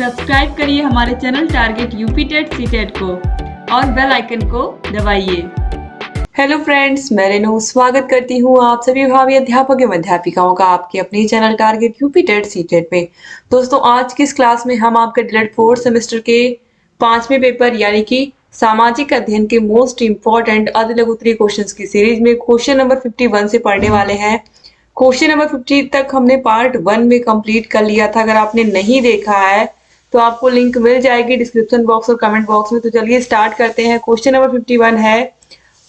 Subscribe करिए हमारे channel target UP TET CTET को और बेल आइकन को दबाइए। हेलो फ्रेंड्स, मैं रेनू स्वागत करती हूँ आप सभी भावी अध्यापक एवं अध्यापिकाओं का आपके अपने channel target UP TET CTET में। दोस्तों, आज की इस क्लास में हम आपके डीएलएड 4th सेमेस्टर के 5वें पेपर यानी कि सामाजिक अध्ययन के मोस्ट इंपॉर्टेंट अति लघु उत्तरीय क्वेश्चंस की सीरीज में क्वेश्चन नंबर 51 से पढ़ने वाले हैं। क्वेश्चन नंबर 50 तक हमने पार्ट 1 में कंप्लीट कर लिया था। अगर आपने नहीं देखा है तो आपको लिंक मिल जाएगी डिस्क्रिप्शन बॉक्स और कमेंट बॉक्स में। तो चलिए स्टार्ट करते हैं। क्वेश्चन नंबर 51 है,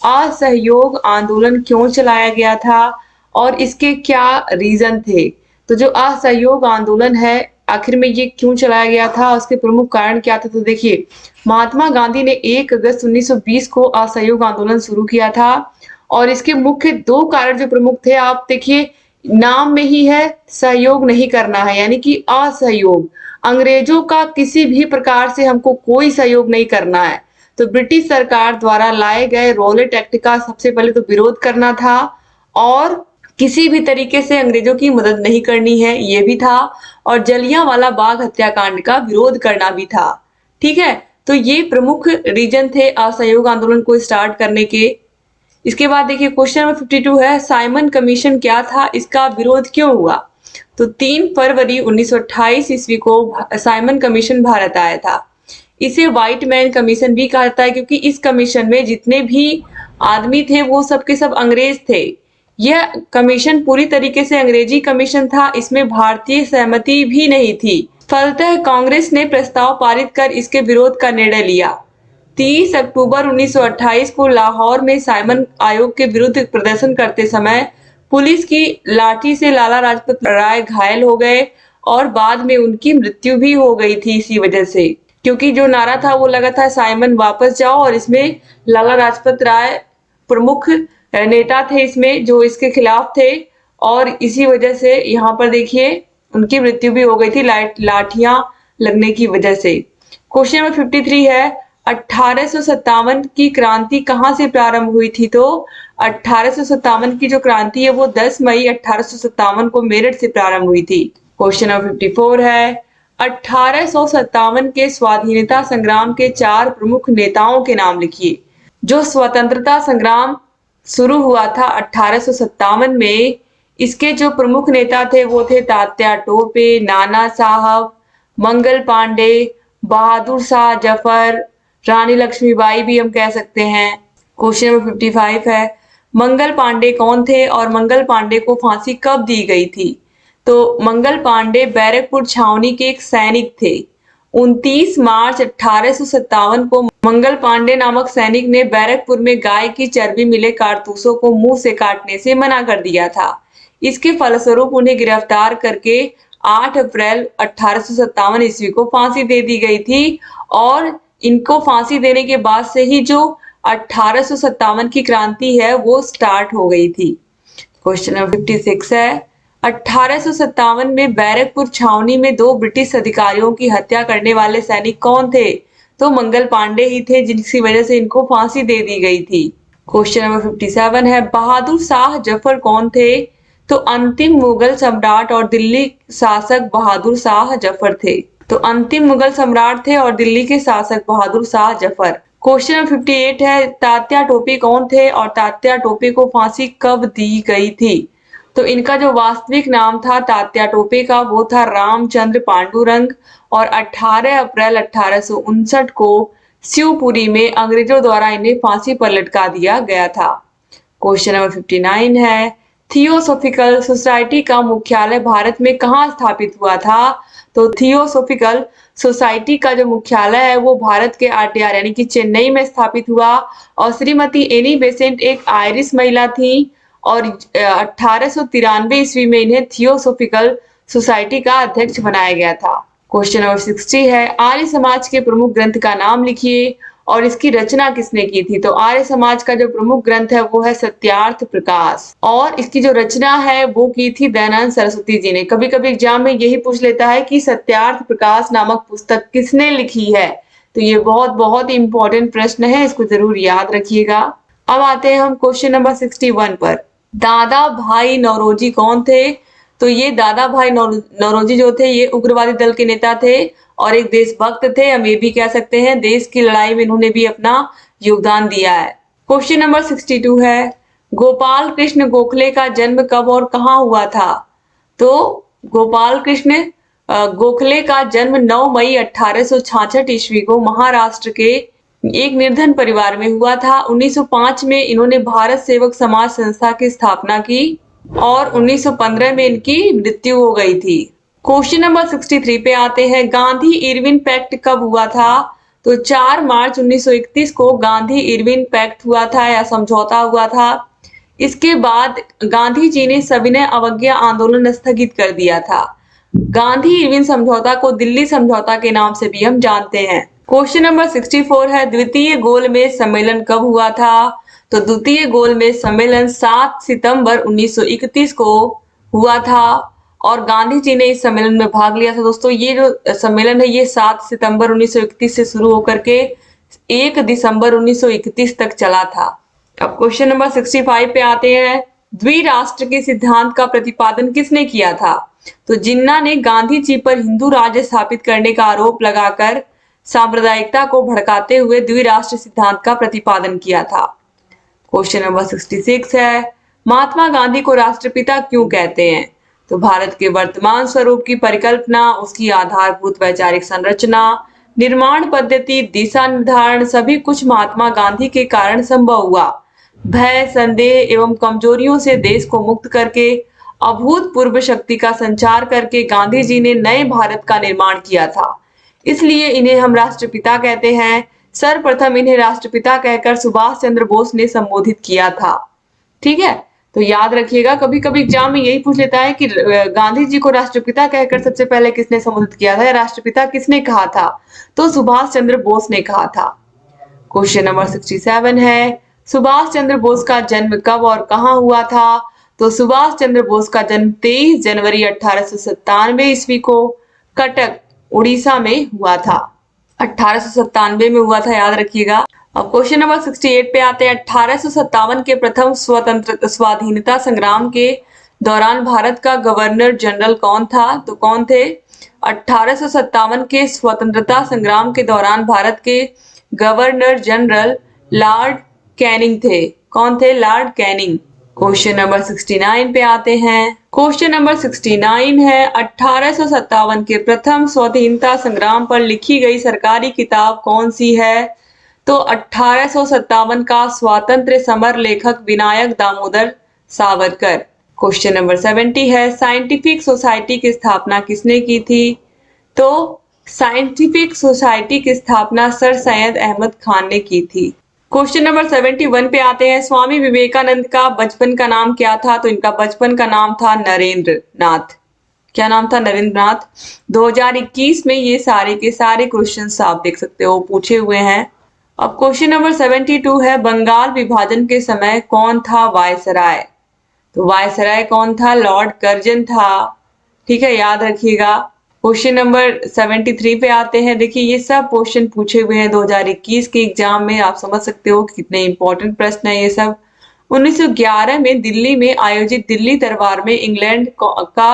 असहयोग आंदोलन क्यों चलाया गया था और इसके क्या रीजन थे। तो जो असहयोग आंदोलन है, आखिर में ये क्यों चलाया गया था, उसके प्रमुख कारण क्या थे। तो देखिए, महात्मा गांधी ने 1 अगस्त 1920 को असहयोग आंदोलन शुरू किया था और इसके मुख्य 2 कारण जो प्रमुख थे, आप देखिए नाम में ही है, सहयोग नहीं करना है यानी कि असहयोग। अंग्रेजों का किसी भी प्रकार से हमको कोई सहयोग नहीं करना है। तो ब्रिटिश सरकार द्वारा लाए गए रॉलेट एक्ट का सबसे पहले तो विरोध करना था और किसी भी तरीके से अंग्रेजों की मदद नहीं करनी है, ये भी था। और जलियांवाला बाग हत्याकांड का विरोध करना भी था। ठीक है, तो ये प्रमुख रीजन थे असहयोग आंदोलन को स्टार्ट करने के। इसके बाद देखिए क्वेश्चन नंबर 52 है, साइमन कमीशन क्या था, इसका विरोध क्यों हुआ। तो 3 फरवरी 1928 ईस्वी को साइमन कमीशन भारत आया था। इसे व्हाइट मैन कमीशन भी कहा जाता है क्योंकि इस कमीशन में जितने भी आदमी थे वो सब के सब अंग्रेज थे। यह कमीशन पूरी तरीके से अंग्रेजी कमीशन था, इसमें भारतीय सहमति भी नहीं थी। फलतः कांग्रेस ने प्रस्ताव पारित कर इसके विरोध का निर्णय लिया। 30 अक्टूबर 1928 को लाहौर में साइमन आयोग के विरुद्ध प्रदर्शन करते समय पुलिस की लाठी से लाला लाजपत राय घायल हो गए और बाद में उनकी मृत्यु भी हो गई थी इसी वजह से, क्योंकि जो नारा था वो लगा था साइमन वापस जाओ, और इसमें लाला लाजपत राय प्रमुख नेता थे इसमें जो इसके खिलाफ थे, और इसी वजह से यहाँ पर देखिए उनकी मृत्यु भी हो गई थी लाठियां लगने की वजह से। क्वेश्चन नंबर 53 है, 1857 की क्रांति कहाँ से प्रारंभ हुई थी। तो 1857 की जो क्रांति है वो 10 मई 1857 को मेरठ से प्रारंभ हुई थी। क्वेश्चन नंबर 54 है, 1857 के स्वाधीनता संग्राम के 4 प्रमुख नेताओं के नाम लिखिए। जो स्वतंत्रता संग्राम शुरू हुआ था 1857 में, इसके जो प्रमुख नेता थे वो थे तात्या टोपे, नाना साहब, मंगल पांडे, बहादुर शाह जफर, रानी लक्ष्मीबाई भी हम कह सकते हैं। क्वेश्चन नंबर 55 है, मंगल पांडे कौन थे और मंगल पांडे को फांसी कब दी गई थी। तो मंगल पांडे बैरकपुर छावनी के एक सैनिक थे। 29 मार्च 1857 को मंगल पांडे नामक सैनिक ने बैरकपुर में गाय की चर्बी मिले कारतूसों को मुंह से काटने से मना कर दिया था। इसके फलस्वरूप उन्हें गिरफ्तार करके 8 अप्रैल 1857 ईस्वी को फांसी दे दी गई थी, और इनको फांसी देने के बाद से ही जो 1857 की क्रांति है वो स्टार्ट हो गई थी। क्वेश्चन नंबर 56 है, 1857 में बैरकपुर छावनी में 2 ब्रिटिश अधिकारियों की हत्या करने वाले सैनिक कौन थे। तो मंगल पांडे ही थे, जिसकी वजह से इनको फांसी दे दी गई थी। क्वेश्चन नंबर 57 है, बहादुर शाह जफर कौन थे। तो अंतिम मुगल सम्राट और दिल्ली शासक बहादुर शाह जफर थे। तो अंतिम मुगल सम्राट थे और दिल्ली के शासक बहादुर शाह जफर। क्वेश्चन नंबर 58 है, तात्या टोपे कौन थे और तात्या टोपे को फांसी कब दी गई थी। तो इनका जो वास्तविक नाम था तात्या टोपे का वो था रामचंद्र पांडुरंग, और 18 अप्रैल 1859 को शिवपुरी में अंग्रेजों द्वारा इन्हें फांसी पर लटका दिया गया था। क्वेश्चन नंबर 59 है, थियोसॉफिकल सोसाइटी का मुख्यालय भारत में कहाँ स्थापित हुआ था। तो थियोसॉफिकल सोसाइटी का जो मुख्यालय है वो भारत के आरटीआर यानी कि चेन्नई में स्थापित हुआ, और श्रीमती एनी बेसेंट एक आयरिश महिला थी, और 1893 ईस्वी में इन्हें थियोसॉफिकल सोसाइटी का अध्यक्ष बनाया गया था। क्वेश्चन नंबर 60 है, आर्य समाज के प्रमुख ग्रंथ का नाम लिखिए और इसकी रचना किसने की थी। तो आर्य समाज का जो प्रमुख ग्रंथ है वो है सत्यार्थ प्रकाश, और इसकी जो रचना है वो की थी दयानंद सरस्वती जी ने। कभी कभी एग्जाम में यही पूछ लेता है कि सत्यार्थ प्रकाश नामक पुस्तक किसने लिखी है। तो ये बहुत बहुत इंपॉर्टेंट प्रश्न है, इसको जरूर याद रखिएगा। अब आते हैं हम क्वेश्चन नंबर 61 पर। दादा भाई नौरोजी कौन थे। तो ये दादा भाई नौरोजी जो थे ये उग्रवादी दल के नेता थे और एक देशभक्त थे, हम ये भी कह सकते हैं। देश की लड़ाई में इन्होंने भी अपना योगदान दिया है। क्वेश्चन नंबर 62 है, गोपाल कृष्ण गोखले का जन्म कब और कहाँ हुआ था? तो गोपाल कृष्ण गोखले का जन्म 9 मई 1866 ईस्वी को महाराष्ट्र के एक निर्धन परिवार में हुआ था। 1905 में इन्होंने भारत सेवक समाज संस्था की स्थापना की और 1915 में इनकी मृत्यु हो गई थी। क्वेश्चन नंबर 63 पे आते हैं, गांधी इरविन पैक्ट कब हुआ था? तो 4 मार्च 1931 को गांधी इरविन पैक्ट हुआ था या समझौता हुआ था। इसके बाद गांधी जी ने सविनय अवज्ञा आंदोलन स्थगित कर दिया था। गांधी इरविन समझौता को दिल्ली समझौता के नाम से भी हम जानते हैं। क्वेश्चन नंबर 64 है, द्वितीय गोलमेज सम्मेलन कब हुआ था? तो द्वितीय गोलमेज सम्मेलन 7 सितंबर 1931 को हुआ था और गांधी जी ने इस सम्मेलन में भाग लिया था। दोस्तों ये जो सम्मेलन है ये 7 सितंबर 1931 से शुरू होकर के 1 दिसंबर 1931 तक चला था। अब क्वेश्चन नंबर 65 पे आते हैं, द्विराष्ट्र के सिद्धांत का प्रतिपादन किसने किया था? तो जिन्ना ने गांधी जी पर हिंदू राज्य स्थापित करने का आरोप लगाकर सांप्रदायिकता को भड़काते हुए द्विराष्ट्र सिद्धांत का प्रतिपादन किया था। क्वेश्चन नंबर 66 है, महात्मा गांधी को राष्ट्रपिता क्यों कहते हैं? तो भारत के वर्तमान स्वरूप की परिकल्पना, उसकी आधारभूत वैचारिक संरचना, निर्माण पद्धति, दिशा निर्धारण सभी कुछ महात्मा गांधी के कारण संभव हुआ। भय, संदेह एवं कमजोरियों से देश को मुक्त करके अभूतपूर्व शक्ति का संचार करके गांधी जी ने नए भारत का निर्माण किया था, इसलिए इन्हें हम राष्ट्रपिता कहते हैं। सर्वप्रथम इन्हें राष्ट्रपिता कहकर सुभाष चंद्र बोस ने संबोधित किया था। ठीक है, तो याद रखिएगा, कभी कभी एग्जाम में यही पूछ लेता है कि गांधी जी को राष्ट्रपिता कहकर सबसे पहले किसने संबोधित किया था या राष्ट्रपिता किसने कहा था? तो सुभाष चंद्र बोस ने कहा था। क्वेश्चन नंबर 67 है, सुभाष चंद्र बोस का जन्म कब और कहाँ हुआ था? तो सुभाष चंद्र बोस का जन्म 23 जनवरी 1897 ईस्वी को कटक उड़ीसा में हुआ था। 1897 में हुआ था, याद रखिएगा। अब क्वेश्चन नंबर 68 पे आते हैं, 1857 के प्रथम स्वतंत्र स्वाधीनता संग्राम के दौरान भारत का गवर्नर जनरल कौन था? तो कौन थे? 1857 के स्वतंत्रता संग्राम के दौरान भारत के गवर्नर जनरल लॉर्ड कैनिंग थे। कौन थे? Lord Canning. क्वेश्चन नंबर 69 पे आते हैं। क्वेश्चन नंबर 69 है, 1857 के प्रथम स्वाधीनता संग्राम पर लिखी गई सरकारी किताब कौन सी है? तो 1857 का स्वातंत्र्य समर लेखक विनायक दामोदर सावरकर। क्वेश्चन नंबर 70 है, साइंटिफिक सोसाइटी की स्थापना किसने की थी? तो साइंटिफिक सोसाइटी की स्थापना सर सैयद अहमद खान ने की थी। क्वेश्चन नंबर 71 पे आते हैं, स्वामी विवेकानंद का बचपन का नाम क्या था? तो इनका बचपन का नाम था नरेंद्र नाथ। क्या नाम था? नरेंद्र नाथ। 2021 में ये सारे के सारे क्वेश्चंस आप देख सकते हो पूछे हुए हैं। अब क्वेश्चन नंबर 72 है, बंगाल विभाजन के समय कौन था वायसराय? तो वायसराय कौन था? लॉर्ड कर्जन था। ठीक है, याद रखिएगा। क्वेश्चन नंबर 73 पे आते हैं। देखिए ये सब क्वेश्चन पूछे हुए हैं 2021 के एग्जाम में, आप समझ सकते हो कितने इंपॉर्टेंट प्रश्न है ये सब। 1911 में दिल्ली में आयोजित दिल्ली दरबार में इंग्लैंड का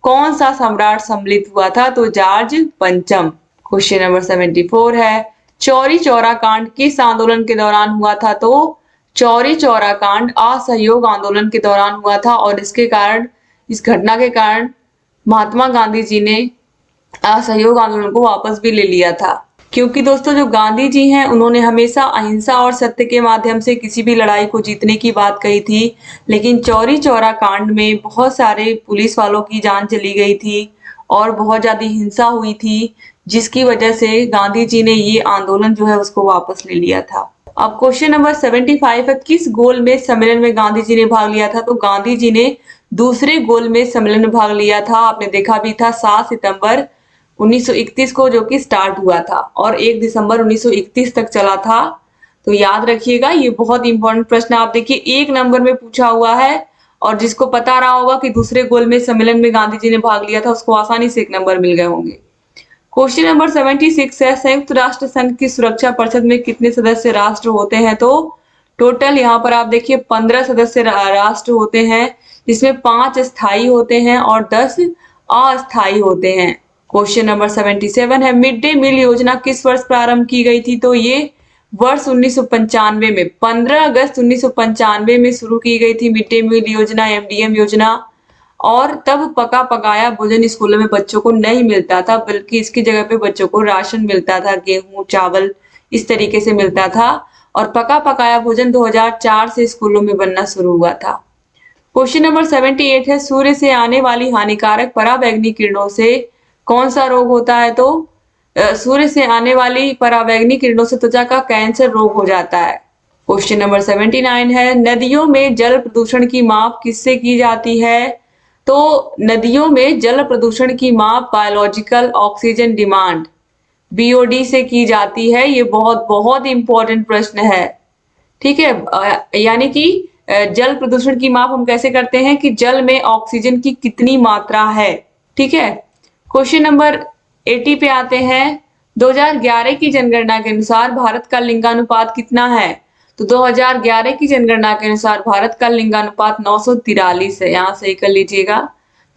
कौन सा सम्राट सम्मिलित हुआ था? तो जॉर्ज पंचम। क्वेश्चन नंबर 74 है, चौरी चौरा कांड किस आंदोलन के दौरान हुआ था? तो चौरी चौरा कांड असहयोग आंदोलन के दौरान हुआ था और इसके कारण, इस घटना के कारण महात्मा गांधी जी ने असहयोग आंदोलन को वापस भी ले लिया था। क्योंकि दोस्तों जो गांधी जी हैं उन्होंने हमेशा अहिंसा और सत्य के माध्यम से किसी भी लड़ाई को जीतने की बात कही थी, लेकिन चौरी चौरा कांड में बहुत सारे पुलिस वालों की जान चली गई थी और बहुत ज्यादा हिंसा हुई थी, जिसकी वजह से गांधी जी ने ये आंदोलन जो है उसको वापस ले लिया था। अब क्वेश्चन नंबर 75 है, किस गोलमेज सम्मेलन में गांधी जी ने भाग लिया था? तो गांधी जी ने दूसरे गोलमेज सम्मेलन में भाग लिया था। आपने देखा भी था 7 सितंबर 1931 को, जो कि स्टार्ट हुआ था और 1 दिसंबर 1931 तक चला था। तो याद रखिएगा, ये बहुत इंपॉर्टेंट प्रश्न आप देखिए 1 नंबर में पूछा हुआ है और जिसको पता रहा होगा कि दूसरे गोलमेज सम्मेलन में गांधी जी ने भाग लिया था उसको आसानी से 1 नंबर मिल गए होंगे। क्वेश्चन नंबर 76 है, संयुक्त राष्ट्र संघ की सुरक्षा परिषद में कितने सदस्य राष्ट्र होते हैं? तो टोटल यहाँ पर आप देखिए 15 सदस्य राष्ट्र होते हैं, जिसमें 5 स्थायी होते हैं और 10 अस्थायी होते हैं। क्वेश्चन नंबर 77 है, मिड डे मील योजना किस वर्ष प्रारंभ की गई थी? तो ये वर्ष 1995 में 15 अगस्त 1995 में शुरू की गई थी मिड डे मील योजना, एमडीएम योजना। और तब पका पकाया भोजन स्कूलों में बच्चों को नहीं मिलता था, बल्कि इसकी जगह पे बच्चों को राशन मिलता था, गेहूं चावल इस तरीके से मिलता था। और पका पकाया भोजन 2004 से स्कूलों में बनना शुरू हुआ था। क्वेश्चन नंबर 78 है, सूर्य से आने वाली हानिकारक पराबैंगनी किरणों से कौन सा रोग होता है? तो सूर्य से आने वाली पराबैंगनी किरणों से त्वचा का कैंसर रोग हो जाता है। क्वेश्चन नंबर 79 है, नदियों में जल प्रदूषण की माप किससे की जाती है? तो नदियों में जल प्रदूषण की माप बायोलॉजिकल ऑक्सीजन डिमांड बीओडी से की जाती है। ये बहुत बहुत इंपॉर्टेंट प्रश्न है, ठीक है। यानी कि जल प्रदूषण की माप हम कैसे करते हैं कि जल में ऑक्सीजन की कितनी मात्रा है, ठीक है। क्वेश्चन नंबर 80 पे आते हैं, 2011 की जनगणना के अनुसार भारत का लिंगानुपात कितना है? तो 2011 की जनगणना के अनुसार भारत का लिंगानुपात 943 है, यहाँ सही कर लीजिएगा।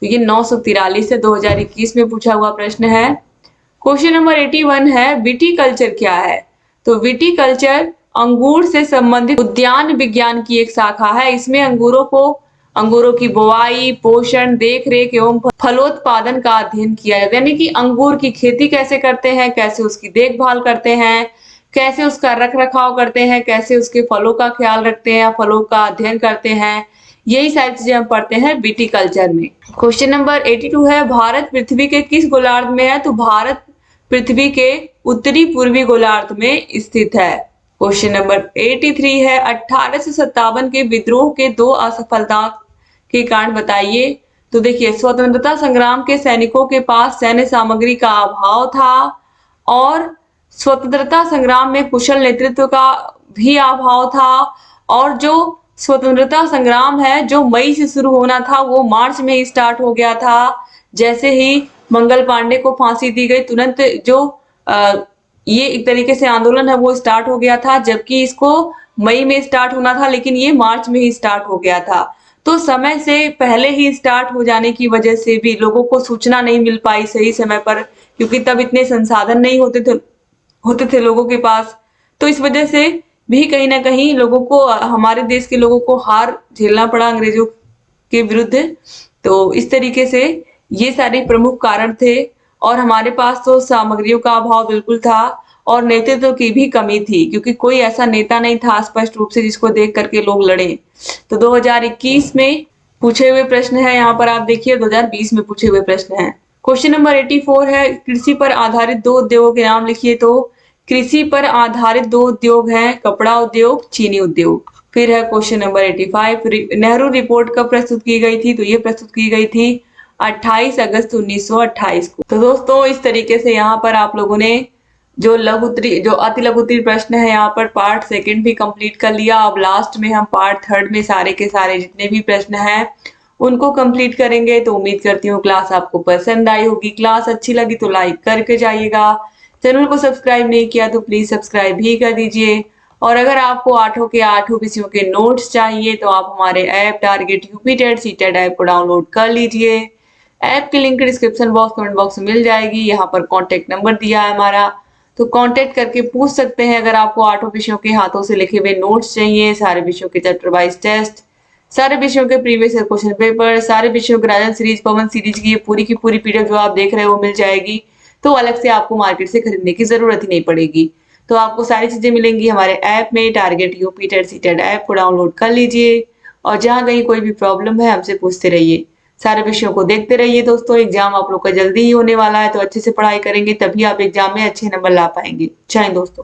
तो ये 943 है, 2021 में पूछा हुआ प्रश्न है। क्वेश्चन नंबर 81 है, विटीकल्चर क्या है? तो विटीकल्चर अंगूर से संबंधित उद्यान विज्ञान की एक शाखा है। इसमें अंगूरों की बुवाई, पोषण, देखरेख एवं फलोत्पादन का अध्ययन किया जाता है। यानी कि अंगूर की खेती कैसे करते हैं, कैसे उसकी देखभाल करते हैं, कैसे उसका रख रखाव करते हैं, कैसे उसके फलों का ख्याल रखते हैं, फलों का अध्ययन करते हैं, यही सारी चीजें हम पढ़ते हैं विटीकल्चर में। क्वेश्चन नंबर 82 है, भारत पृथ्वी के किस गोलार्ध में है? तो भारत पृथ्वी के उत्तरी पूर्वी गोलार्ध में स्थित है। क्वेश्चन नंबर 83 है, 1857 के विद्रोह के 2 असफलता के कारण बताइए। तो देखिए, स्वतंत्रता संग्राम के सैनिकों के पास सैन्य सामग्री का अभाव था और स्वतंत्रता संग्राम में कुशल नेतृत्व का भी अभाव था। और जो स्वतंत्रता संग्राम है, जो मई से शुरू होना था, वो मार्च में ही स्टार्ट हो गया था। जैसे ही मंगल पांडे को फांसी दी गई, तुरंत जो ये एक तरीके से आंदोलन है वो स्टार्ट हो गया था, जबकि इसको मई में स्टार्ट होना था, लेकिन ये मार्च में ही स्टार्ट हो गया था। तो समय से पहले ही स्टार्ट हो जाने की वजह से भी लोगों को सूचना नहीं मिल पाई सही समय पर, क्योंकि तब इतने संसाधन नहीं होते थे लोगों के पास। तो इस वजह से भी कहीं ना कहीं लोगों को, हमारे देश के लोगों को हार झेलना पड़ा अंग्रेजों के विरुद्ध। तो इस तरीके से ये सारे प्रमुख कारण थे। और हमारे पास तो सामग्रियों का अभाव बिल्कुल था और नेतृत्व की भी कमी थी, क्योंकि कोई ऐसा नेता नहीं था स्पष्ट रूप से जिसको देख करके लोग लड़े। तो 2021 में पूछे हुए प्रश्न है, यहाँ पर आप देखिए 2020 में पूछे हुए प्रश्न है। क्वेश्चन नंबर 84 है, कृषि पर आधारित 2 उद्योगों के नाम लिखिए। तो कृषि पर आधारित 2 उद्योग हैं, कपड़ा उद्योग, चीनी उद्योग। फिर है क्वेश्चन नंबर 85, नेहरू रिपोर्ट कब प्रस्तुत की गई थी? तो ये प्रस्तुत की गई थी 28 अगस्त 1928 को। तो दोस्तों, इस तरीके से यहाँ पर आप लोगों ने जो अति लघु उत्तरीय प्रश्न है, यहाँ पर पार्ट 2 भी कंप्लीट कर लिया। अब लास्ट में हम पार्ट 3 में सारे के सारे जितने भी प्रश्न हैं उनको कंप्लीट करेंगे। तो उम्मीद करती हूँ क्लास आपको पसंद आई होगी। क्लास अच्छी लगी तो लाइक करके जाइएगा। चैनल को सब्सक्राइब नहीं किया तो प्लीज सब्सक्राइब भी कर दीजिए। और अगर आपको 8 के 8 विषयों के नोट्स चाहिए तो आप हमारे app target UP TET CTET app को डाउनलोड कर लीजिए। ऐप की link description box, comment box में मिल जाएगी। यहाँ पर कॉन्टेक्ट नंबर दिया है हमारा, तो कांटेक्ट करके पूछ सकते हैं अगर आपको 8 विषयों के हाथों से लिखे हुए नोट्स चाहिए, सारे विषयों के चैप्टर वाइज टेस्ट, सारे विषयों के प्रीवियस ईयर क्वेश्चन पेपर, सारे विषयों के राजन सीरीज, पवन सीरीज की ये पूरी की पूरी पीडीएफ जो आप देख रहे हो मिल जाएगी। तो अलग से आपको मार्केट से खरीदने की जरूरत ही नहीं पड़ेगी। तो आपको सारी चीजें मिलेंगी हमारे ऐप में। Target UP TET CTET app को डाउनलोड कर लीजिए और जहां कहीं कोई भी प्रॉब्लम है हमसे पूछते रहिए। सारे विषयों को देखते रहिए दोस्तों। एग्जाम आप लोग का जल्दी ही होने वाला है, तो अच्छे से पढ़ाई करेंगे तभी आप एग्जाम में अच्छे नंबर ला पाएंगे। जय हिंद दोस्तों।